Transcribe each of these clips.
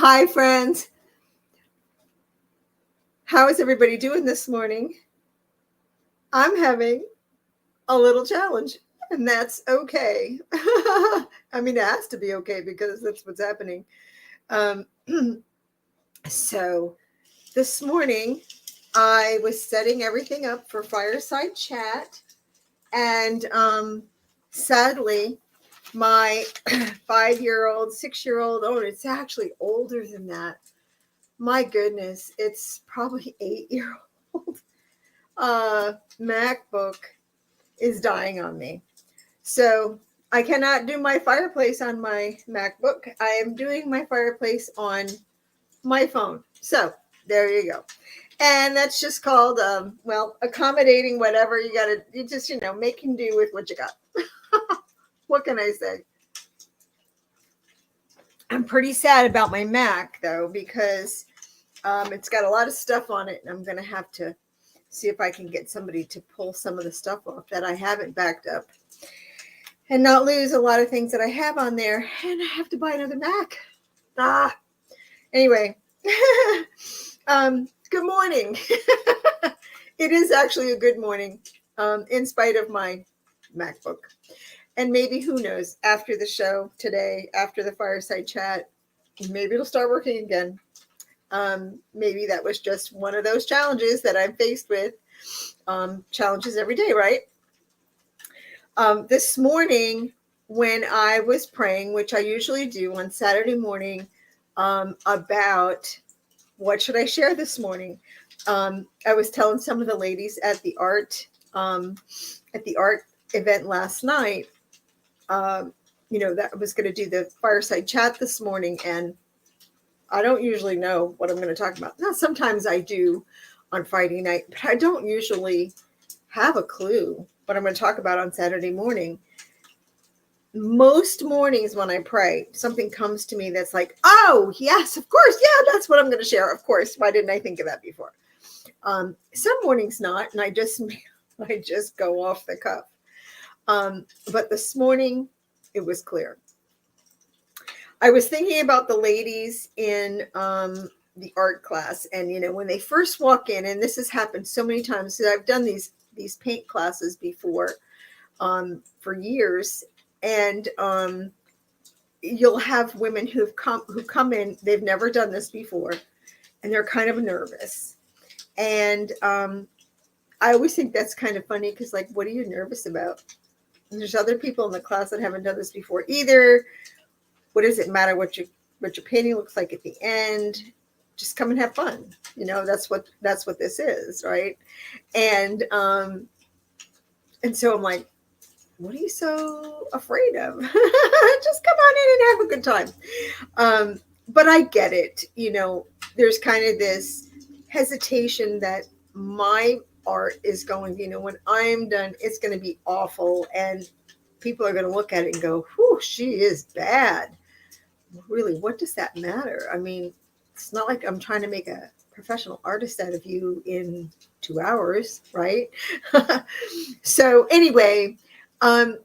Hi, friends. How is everybody doing this morning? I'm having a little challenge, and that's okay. I mean, it has to be okay because that's what's happening. Um, so, this morning, I was setting everything up for Fireside Chat, and sadly, my 5-year-old, 6-year-old, oh, it's actually older than that. My goodness, it's probably 8-year-old MacBook is dying on me. So I cannot do my fireplace on my MacBook. I am doing my fireplace on my phone. So there you go. And that's just called, accommodating whatever you got to, you just, making do with what you got. What can I say? I'm pretty sad about my Mac, though, because it's got a lot of stuff on it, and I'm going to have to see if I can get somebody to pull some of the stuff off that I haven't backed up and not lose a lot of things that I have on there. And I have to buy another Mac. Anyway, good morning. It is actually a good morning, in spite of my MacBook. And maybe, who knows, after the show today, after the Fireside Chat, maybe it'll start working again. Maybe that was just one of those challenges that I'm faced with. Challenges every day, right? This morning, when I was praying, which I usually do on Saturday morning, about what should I share this morning, I was telling some of the ladies at the art event last night, that I was going to do the Fireside Chat this morning, and I don't usually know what I'm going to talk about. Now, sometimes I do on Friday night, but I don't usually have a clue what I'm going to talk about on Saturday morning. Most mornings when I pray, something comes to me that's like, oh, yes, of course. Yeah, that's what I'm going to share. Of course. Why didn't I think of that before? Some mornings not, and I just go off the cuff. But this morning, it was clear. I was thinking about the ladies in the art class, and when they first walk in, and this has happened so many times, so I've done these paint classes before for years, and you'll have women who come in, they've never done this before, and they're kind of nervous, and I always think that's kind of funny because, like, what are you nervous about? And there's other people in the class that haven't done this before either. What does it matter what your painting looks like at the end? Just come and have fun. That's what this is, right? And so I'm like, what are you so afraid of? Just come on in and have a good time. But I get it. There's kind of this hesitation that my art is going, when I'm done, it's going to be awful. And people are going to look at it and go, whew, she is bad. Really, what does that matter? I mean, it's not like I'm trying to make a professional artist out of you in 2 hours, right? So anyway, I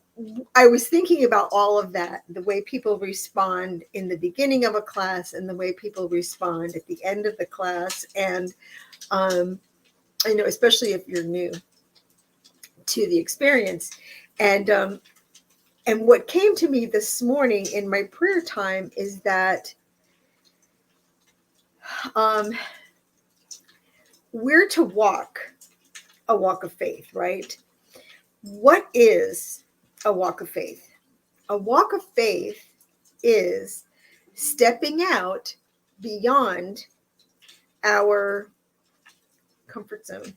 was thinking about all of that, the way people respond in the beginning of a class and the way people respond at the end of the class. And, especially if you're new to the experience. And what came to me this morning in my prayer time is that we're to walk a walk of faith, right? What is a walk of faith? A walk of faith is stepping out beyond our comfort zone.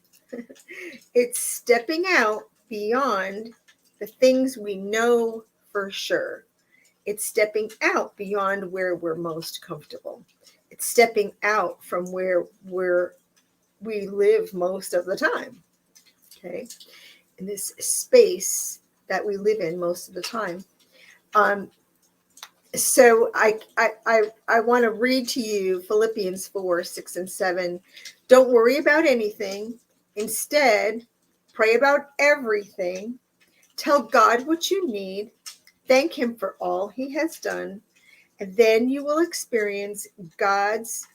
It's stepping out beyond the things we know for sure. It's stepping out beyond where we're most comfortable. It's stepping out from where we live most of the time. Okay. In this space that we live in most of the time. So I want to read to you Philippians 4, 6, and 7. Don't worry about anything. Instead, pray about everything. Tell God what you need. Thank him for all he has done And then you will experience God's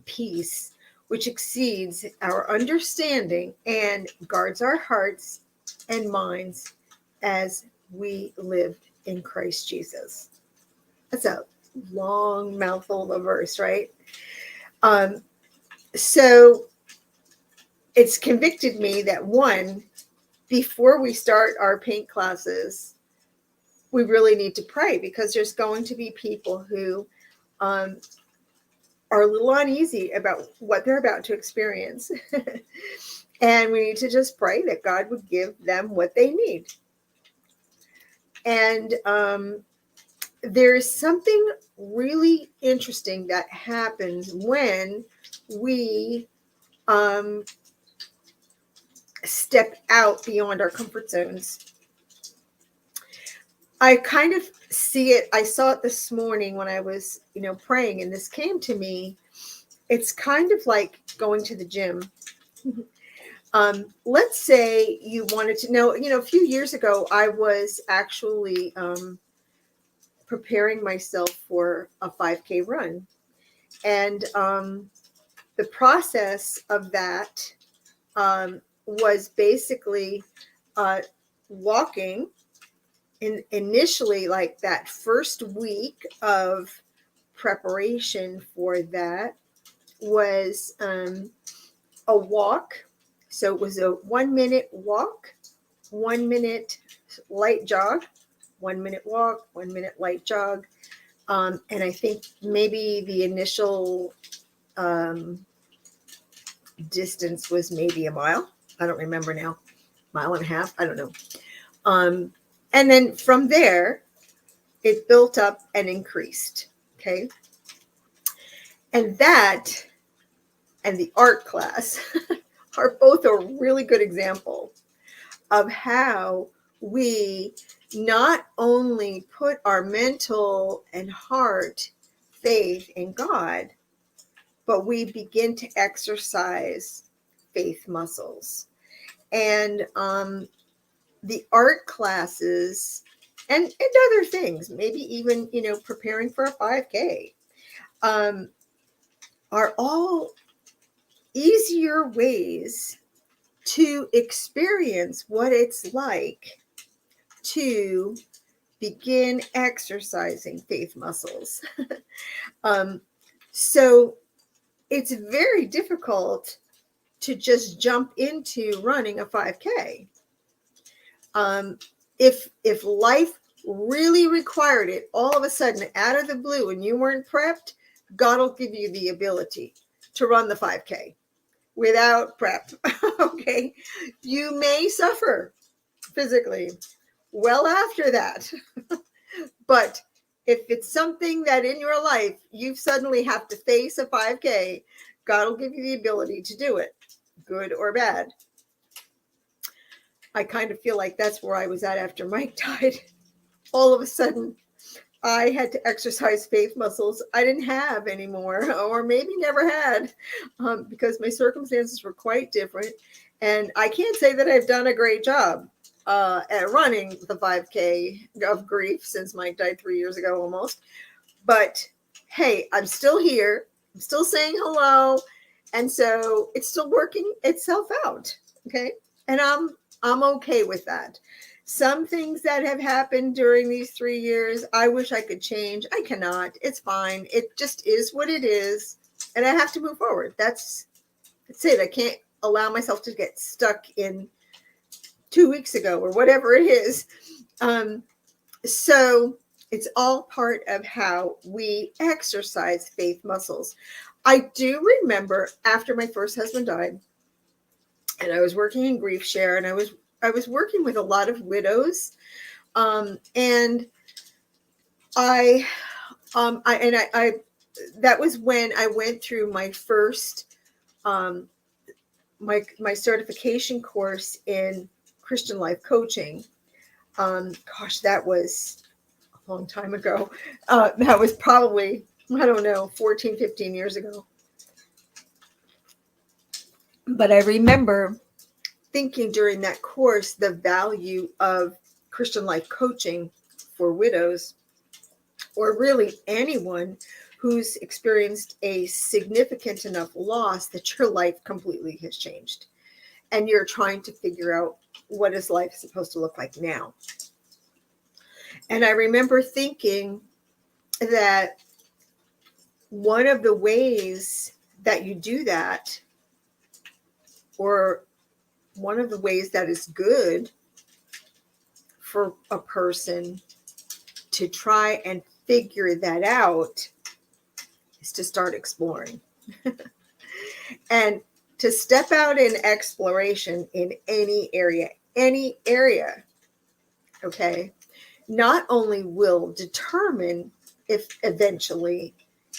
peace, which exceeds our understanding and guards our hearts and minds as we live in Christ Jesus. That's a long mouthful of a verse, right? So it's convicted me that one, before we start our paint classes, we really need to pray, because there's going to be people who are a little uneasy about what they're about to experience. And we need to just pray that God would give them what they need. And there's something really interesting that happens when we step out beyond our comfort zones. I kind of see it. I saw it this morning when I was, praying, and this came to me. It's kind of like going to the gym. Let's say you wanted to know, a few years ago, I was actually preparing myself for a 5K run. And the process of that was basically walking. Initially, like that first week of preparation for that was a walk. So it was a 1 minute walk, 1 minute light jog, 1 minute walk, 1 minute light jog. And I think maybe the initial distance was maybe a mile. I don't remember now. Mile and a half. I don't know. And then from there, it built up and increased. Okay. And that and the art class are both a really good example of how we not only put our mental and heart faith in God, but we begin to exercise faith muscles. And the art classes and other things, maybe even, preparing for a 5K, are all easier ways to experience what it's like to begin exercising faith muscles. So it's very difficult to just jump into running a 5K. If life really required it all of a sudden out of the blue and you weren't prepped, God will give you the ability to run the 5K without prep. Okay. You may suffer physically well after that. But if it's something that in your life you suddenly have to face a 5K, God will give you the ability to do it, good or bad. I kind of feel like that's where I was at after Mike died. All of a sudden, I had to exercise faith muscles I didn't have anymore, or maybe never had, because my circumstances were quite different. And I can't say that I've done a great job at running the 5K of grief since Mike died 3 years ago almost. But hey, I'm still here. I'm still saying hello. And so it's still working itself out. Okay. And I'm okay with that. Some things that have happened during these 3 years, I wish I could change. I cannot. It's fine. It just is what it is. And I have to move forward. That's it. I can't allow myself to get stuck in 2 weeks ago or whatever it is. So it's all part of how we exercise faith muscles. I do remember after my first husband died, and I was working in grief share, and I was working with a lot of widows, and I that was when I went through my first my certification course in Christian life coaching. Gosh, that was a long time ago. That was probably, I don't know, 14, 15 years ago. But I remember thinking during that course the value of Christian life coaching for widows. or really anyone who's experienced a significant enough loss that your life completely has changed. And you're trying to figure out, what is life supposed to look like now? And I remember thinking that one of the ways that you do that, or one of the ways that is good for a person to try and figure that out, is to start exploring. And to step out in exploration in any area, okay, not only will determine if eventually,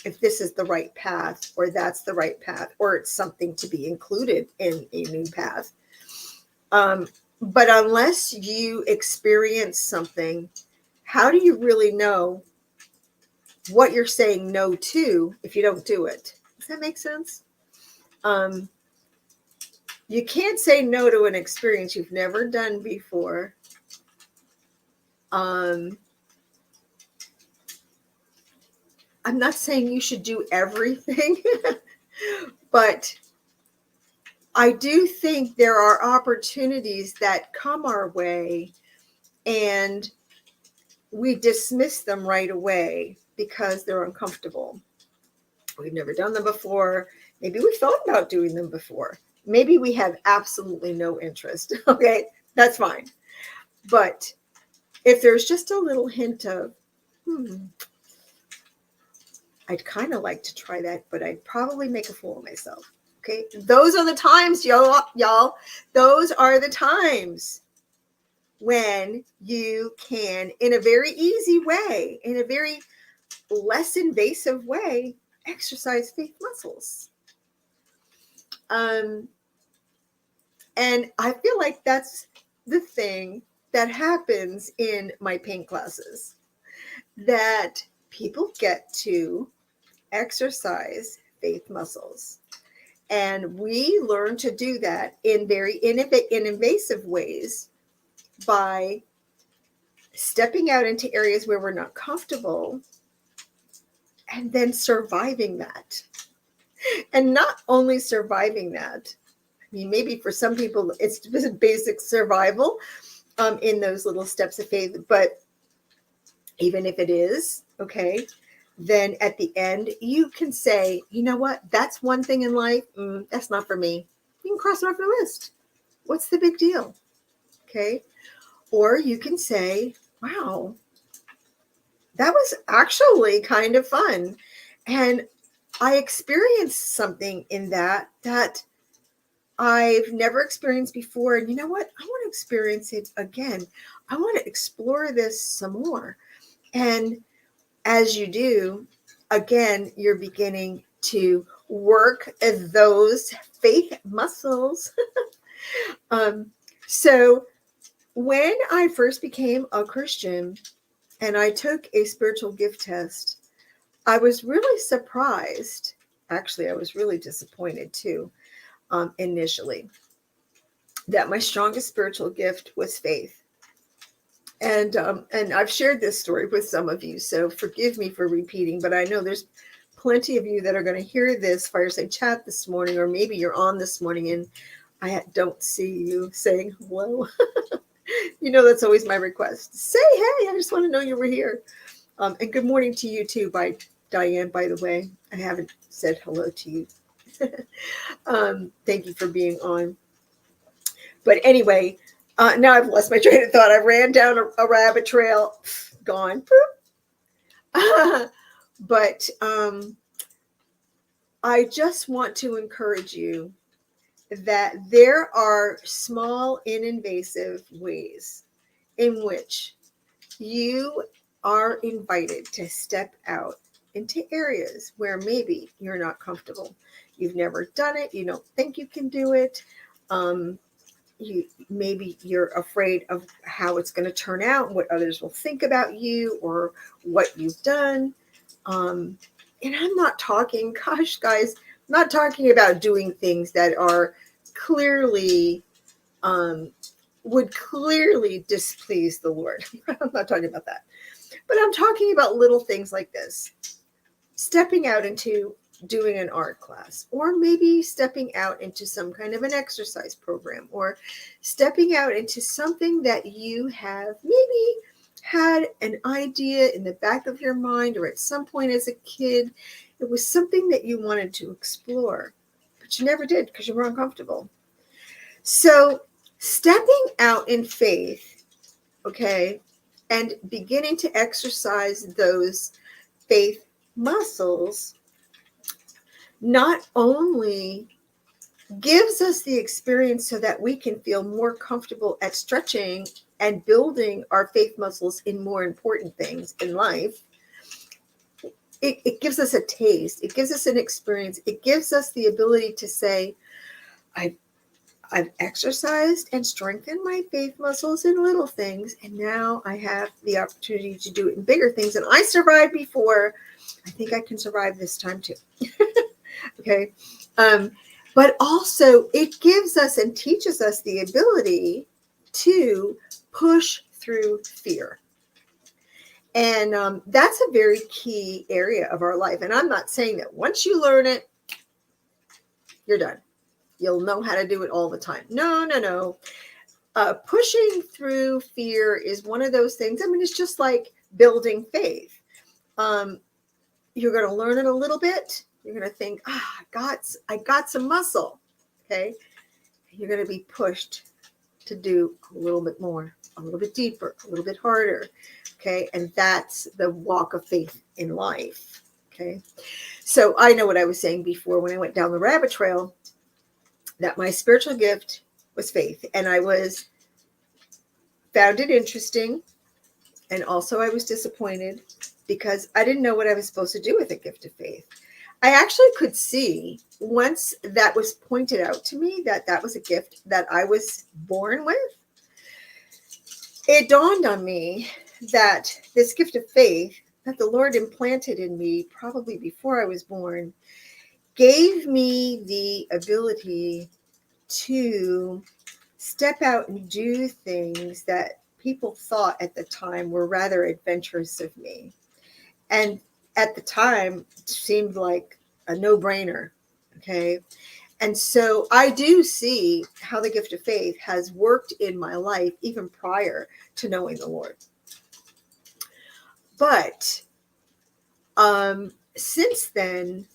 if this is the right path, or that's the right path, or it's something to be included in a new path. But unless you experience something, how do you really know what you're saying no to if you don't do it? Does that make sense? You can't say no to an experience you've never done before. I'm not saying you should do everything, but I do think there are opportunities that come our way and we dismiss them right away because they're uncomfortable. We've never done them before. Maybe we thought about doing them before. Maybe we have absolutely no interest. Okay, that's fine. But if there's just a little hint of, I'd kind of like to try that, but I'd probably make a fool of myself. Okay, those are the times, y'all. Those are the times when you can, in a very easy way, in a very less invasive way, exercise faith muscles. And I feel like that's the thing that happens in my paint classes, that people get to exercise faith muscles. And we learn to do that in very invasive ways by stepping out into areas where we're not comfortable and then surviving that. And not only surviving that, I mean, maybe for some people it's just basic survival in those little steps of faith, but even if it is, okay, then at the end you can say, you know what, that's one thing in life, that's not for me. You can cross it off your list. What's the big deal? Okay. Or you can say, wow, that was actually kind of fun. And I experienced something in that I've never experienced before. And you know what? I want to experience it again. I want to explore this some more. And as you do, again, you're beginning to work those faith muscles. So when I first became a Christian and I took a spiritual gift test, I was really surprised. Actually, I was really disappointed too, initially, that my strongest spiritual gift was faith. And I've shared this story with some of you, so forgive me for repeating, but I know there's plenty of you that are going to hear this Fireside Chat this morning, or maybe you're on this morning and I don't see you saying hello. You know, that's always my request. Say, hey, I just want to know you were here. And good morning to you too, by Diane, by the way. I haven't said hello to you. Thank you for being on. But anyway, now I've lost my train of thought. I ran down a rabbit trail, gone. But I just want to encourage you that there are small, invasive ways in which you are invited to step out into areas where maybe you're not comfortable. You've never done it. You don't think you can do it. Maybe you're afraid of how it's going to turn out, what others will think about you or what you've done. And I'm not talking, gosh, guys, I'm not talking about doing things that are clearly would clearly displease the Lord. I'm not talking about that. But I'm talking about little things like this. Stepping out into doing an art class, or maybe stepping out into some kind of an exercise program, or stepping out into something that you have maybe had an idea in the back of your mind, or at some point as a kid, it was something that you wanted to explore, but you never did because you were uncomfortable. So stepping out in faith, okay, and beginning to exercise those faith muscles not only gives us the experience so that we can feel more comfortable at stretching and building our faith muscles in more important things in life. It gives us a taste. It gives us an experience. It gives us the ability to say, I've exercised and strengthened my faith muscles in little things, and now I have the opportunity to do it in bigger things. And I survived before. I think I can survive this time too. Okay. But also it gives us and teaches us the ability to push through fear. And that's a very key area of our life. And I'm not saying that once you learn it, you're done. You'll know how to do it all the time. No. Pushing through fear is one of those things. I mean, it's just like building faith. You're going to learn it a little bit. You're going to think, I got some muscle. Okay. You're going to be pushed to do a little bit more, a little bit deeper, a little bit harder. Okay. And that's the walk of faith in life. Okay. So I know what I was saying before when I went down the rabbit trail, that my spiritual gift was faith. And I found it interesting. And also I was disappointed because I didn't know what I was supposed to do with a gift of faith. I actually could see once that was pointed out to me that that was a gift that I was born with. It dawned on me that this gift of faith that the Lord implanted in me probably before I was born gave me the ability to step out and do things that people thought at the time were rather adventurous of me. And at the time, it seemed like a no-brainer. Okay. And so I do see how the gift of faith has worked in my life even prior to knowing the Lord. But since then,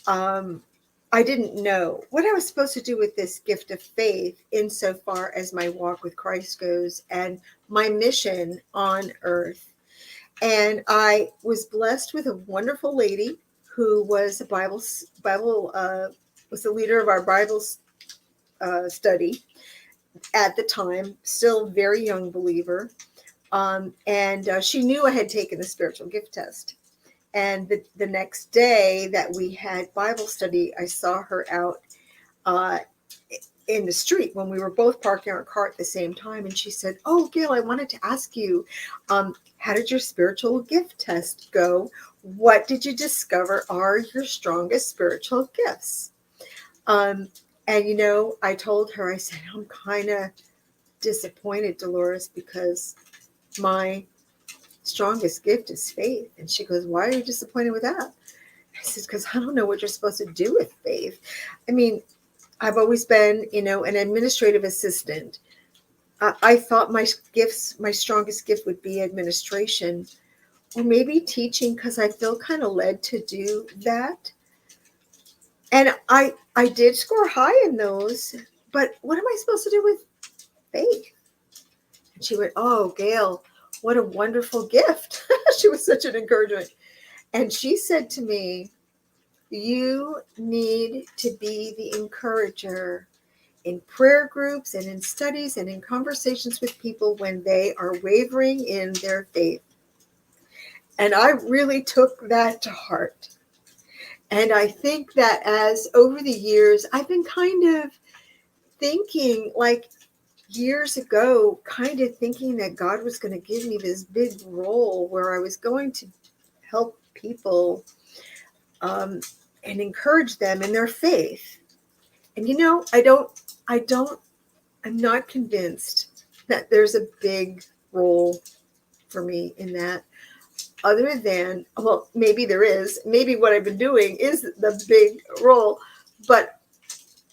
I didn't know what I was supposed to do with this gift of faith insofar as my walk with Christ goes and my mission on earth. And I was blessed with a wonderful lady who was was the leader of our Bible study at the time, still very young believer. And she knew I had taken the spiritual gift test. And the next day that we had Bible study, I saw her out in the street when we were both parking our car at the same time. And she said, "Oh, Gail, I wanted to ask you, how did your spiritual gift test go? What did you discover are your strongest spiritual gifts?" And, I told her, I said, "I'm kind of disappointed, Dolores, because my strongest gift is faith." And she goes, "Why are you disappointed with that?" I said, "Because I don't know what you're supposed to do with faith. I mean, I've always been, an administrative assistant. I thought my strongest gift would be administration or maybe teaching because I feel kind of led to do that. And I did score high in those, but what am I supposed to do with faith?" And she went, "Oh, Gail, what a wonderful gift." She was such an encouragement. And she said to me, "You need to be the encourager in prayer groups and in studies and in conversations with people when they are wavering in their faith." And I really took that to heart. And I think that as over the years, I've been kind of thinking, like years ago, kind of thinking that God was going to give me this big role where I was going to help people and encourage them in their faith. And I'm not convinced that there's a big role for me in that. Other than, well, maybe there is, maybe what I've been doing is the big role, but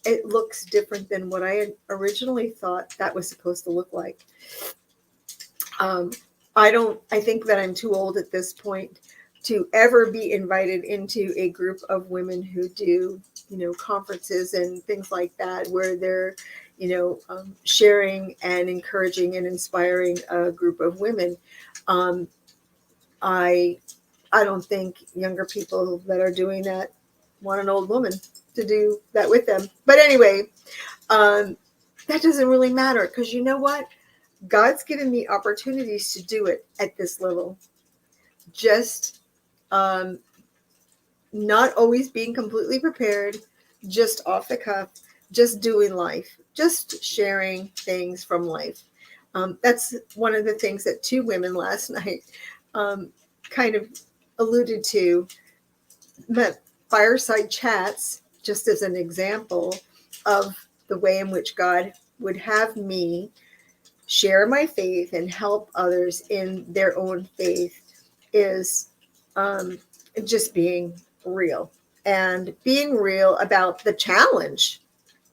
it looks different than what I had originally thought that was supposed to look like. Um, I think that I'm too old at this point to ever be invited into a group of women who do, conferences and things like that, where they're, sharing and encouraging and inspiring a group of women. Um, I, I don't think younger people that are doing that want an old woman to do that with them. But anyway, that doesn't really matter, because you know what? God's given me opportunities to do it at this level. Just um, not always being completely prepared, just off the cuff, just doing life, just sharing things from life. That's one of the things that two women last night kind of alluded to. Fireside chats, just as an example of the way in which God would have me share my faith and help others in their own faith, is just being real, and being real about the challenge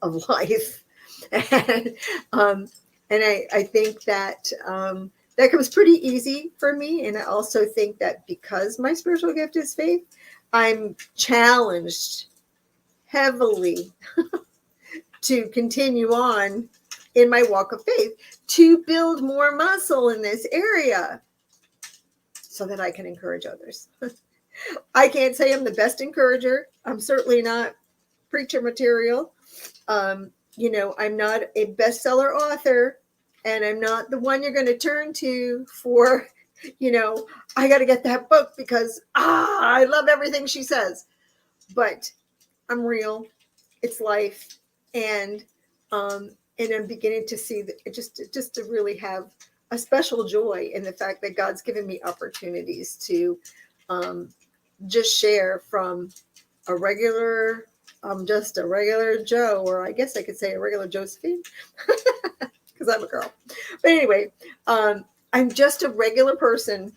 of life. And, I think that that comes pretty easy for me. And I also think that because my spiritual gift is faith, I'm challenged heavily to continue on in my walk of faith, to build more muscle in this area so that I can encourage others. I can't say I'm the best encourager. I'm certainly not preacher material. I'm not a bestseller author, and I'm not the one you're going to turn to for, I got to get that book because, I love everything she says. But I'm real. It's life. And I'm beginning to see that just to really have a special joy in the fact that God's given me opportunities to just share from a regular, just a regular Joe, or I guess I could say a regular Josephine, because I'm a girl. But anyway, I'm just a regular person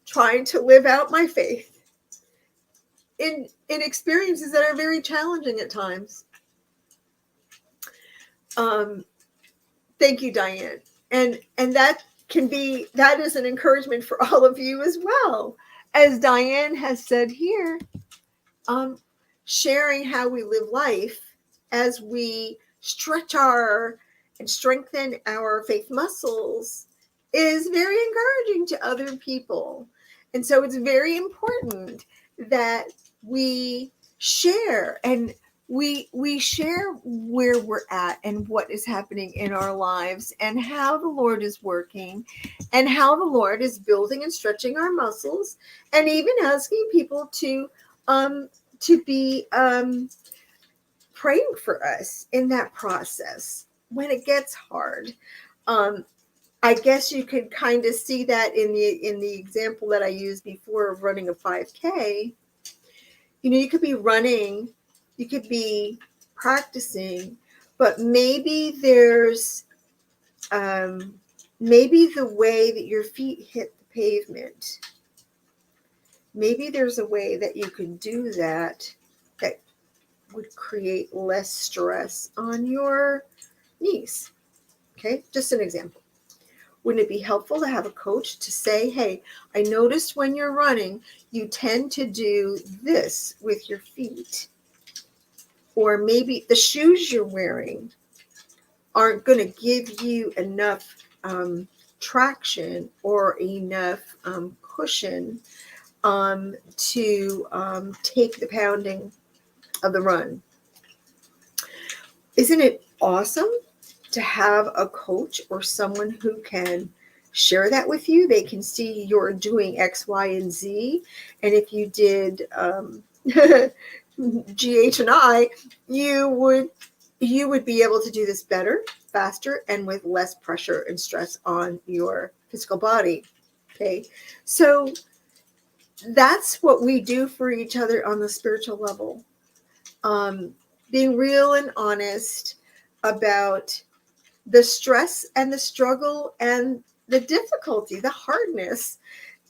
trying to live out my faith in experiences that are very challenging at times. Thank you, Diane. And that is an encouragement for all of you as well. As Diane has said here, sharing how we live life as we stretch and strengthen our faith muscles is very encouraging to other people. And so it's very important that we share, and we share where we're at and what is happening in our lives, and how the Lord is working, and how the Lord is building and stretching our muscles, and even asking people to be praying for us in that process when it gets hard. I guess you could kind of see that in the example that I used before of running a 5K. You could be running, you could be practicing, but maybe there's maybe the way that your feet hit the pavement, maybe there's a way that you could do that would create less stress on your knees. Okay, just an example. Wouldn't it be helpful to have a coach to say, hey, I noticed when you're running, you tend to do this with your feet. Or maybe the shoes you're wearing aren't going to give you enough traction or enough cushion to take the pounding of the run. Isn't it awesome to have a coach or someone who can share that with you? They can see you're doing X, Y, and Z. And if you did GH and I, you would be able to do this better, faster, and with less pressure and stress on your physical body. Okay, so that's what we do for each other on the spiritual level. Being real and honest about the stress and the struggle and the difficulty, the hardness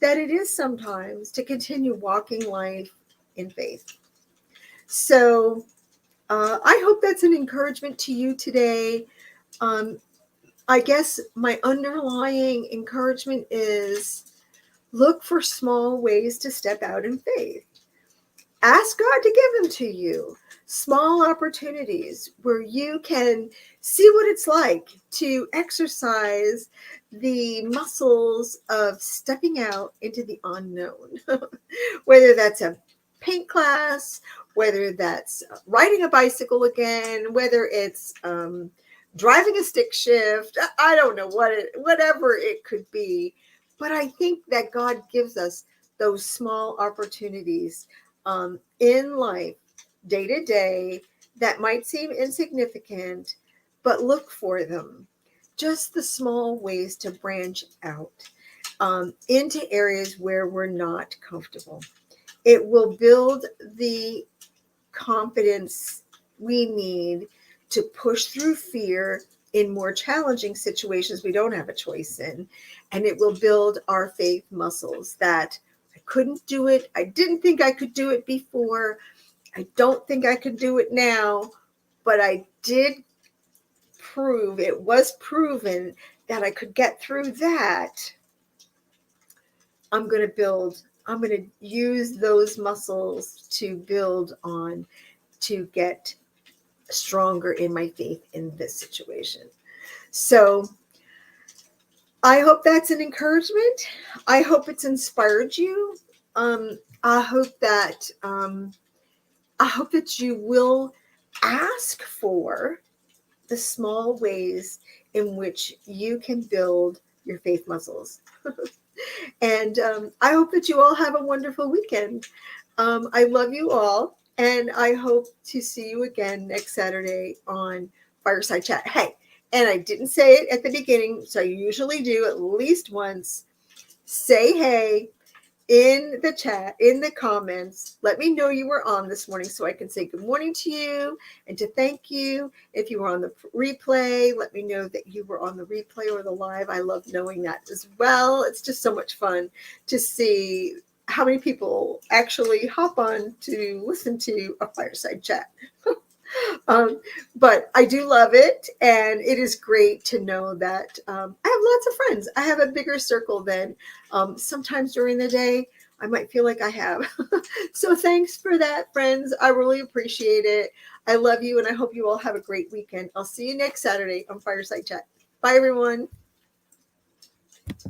that it is sometimes to continue walking life in faith. So I hope that's an encouragement to you today. I guess my underlying encouragement is look for small ways to step out in faith. Ask God to give them to you. Small opportunities where you can see what it's like to exercise the muscles of stepping out into the unknown. Whether that's a paint class, whether that's riding a bicycle again, whether it's driving a stick shift. I don't know whatever it could be. But I think that God gives us those small opportunities in life, day to day, that might seem insignificant, but look for them. Just the small ways to branch out into areas where we're not comfortable. It will build the confidence we need to push through fear in more challenging situations we don't have a choice in. And it will build our faith muscles that I couldn't do it. I didn't think I could do it before. I don't think I could do it now, but I did prove, it was proven that I could get through that. I'm going to use those muscles to build on to get stronger in my faith in this situation. So I hope that's an encouragement. I hope it's inspired you. I hope that you will ask for the small ways in which you can build your faith muscles. And I hope that you all have a wonderful weekend. I love you all, and I hope to see you again next Saturday on Fireside Chat. Hey, and I didn't say it at the beginning, so I usually do at least once. Say hey in the chat, in the comments. Let me know you were on this morning so I can say good morning to you and to thank you. If you were on the replay, let me know that you were on the replay or the live. I love knowing that as well. It's just so much fun to see how many people actually hop on to listen to a Fireside Chat. But I do love it, and it is great to know that I have lots of friends. I have a bigger circle than sometimes during the day I might feel like I have. So thanks for that, friends. I really appreciate it. I love you, and I hope you all have a great weekend. I'll see you next Saturday on Fireside Chat. Bye, everyone.